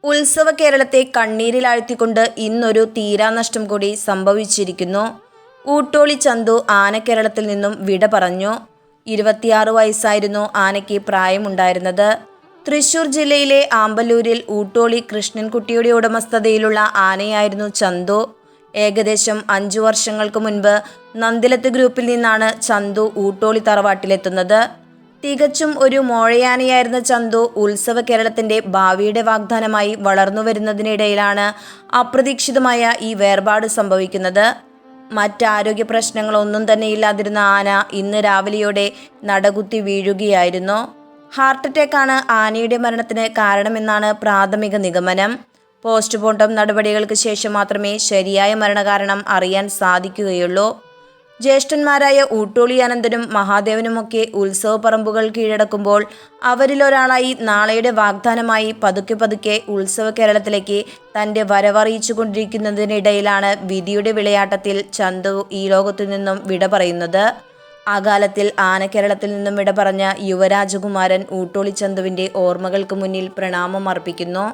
ഉത്സവ കേരളത്തെ കണ്ണീരിലാഴ്ത്തിക്കൊണ്ട് ഇന്നൊരു തീരാനഷ്ടം കൂടി സംഭവിച്ചിരിക്കുന്നു. ഊട്ടോളി ചന്തു ആനക്കേരളത്തിൽ നിന്നും വിട പറഞ്ഞു. 26 വയസ്സായിരുന്നു ആനയ്ക്ക് പ്രായമുണ്ടായിരുന്നത്. തൃശൂർ ജില്ലയിലെ ആമ്പല്ലൂരിൽ ഊട്ടോളി കൃഷ്ണൻകുട്ടിയുടെ ഉടമസ്ഥതയിലുള്ള ആനയായിരുന്നു ചന്തു. ഏകദേശം 5 വർഷങ്ങൾക്ക് മുൻപ് നന്ദിലത്ത് ഗ്രൂപ്പിൽ നിന്നാണ് ചന്തു ഊട്ടോളി തറവാട്ടിലെത്തുന്നത്. തികച്ചും ഒരു മോഴയാനയായിരുന്ന ചന്തു ഉത്സവ കേരളത്തിന്റെ ഭാവിയുടെ വാഗ്ദാനമായി വളർന്നു വരുന്നതിനിടയിലാണ് അപ്രതീക്ഷിതമായ ഈ വേർപാട് സംഭവിക്കുന്നത്. മറ്റാരോഗ്യ പ്രശ്നങ്ങളൊന്നും തന്നെ ഇല്ലാതിരുന്ന ആന ഇന്ന് രാവിലെയോടെ നടകുത്തി വീഴുകയായിരുന്നു. ഹാർട്ട് അറ്റാക്കാണ് ആനയുടെ മരണത്തിന് കാരണമെന്നാണ് പ്രാഥമിക നിഗമനം. പോസ്റ്റ്മോർട്ടം നടപടികൾക്ക് ശേഷം മാത്രമേ ശരിയായ മരണകാരണം അറിയാൻ സാധിക്കുകയുള്ളൂ. ജ്യേഷ്ഠന്മാരായ ഊട്ടോളി അനന്തനും മഹാദേവനുമൊക്കെ ഉത്സവപ്പറമ്പുകൾ കീഴടക്കുമ്പോൾ അവരിലൊരാളായി നാളെയുടെ വാഗ്ദാനമായി പതുക്കെ പതുക്കെ ഉത്സവ കേരളത്തിലേക്ക് തൻ്റെ വരവറിയിച്ചു കൊണ്ടിരിക്കുന്നതിനിടയിലാണ് വിധിയുടെ വിളയാട്ടത്തിൽ ചന്തു ഈ ലോകത്തു നിന്നും വിട പറയുന്നത്. അകാലത്തിൽ ആനക്കേരളത്തിൽ നിന്നും വിട പറഞ്ഞ യുവരാജകുമാരൻ ഊട്ടോളി ചന്തുവിൻ്റെ ഓർമ്മകൾക്ക് മുന്നിൽ പ്രണാമം അർപ്പിക്കുന്നു.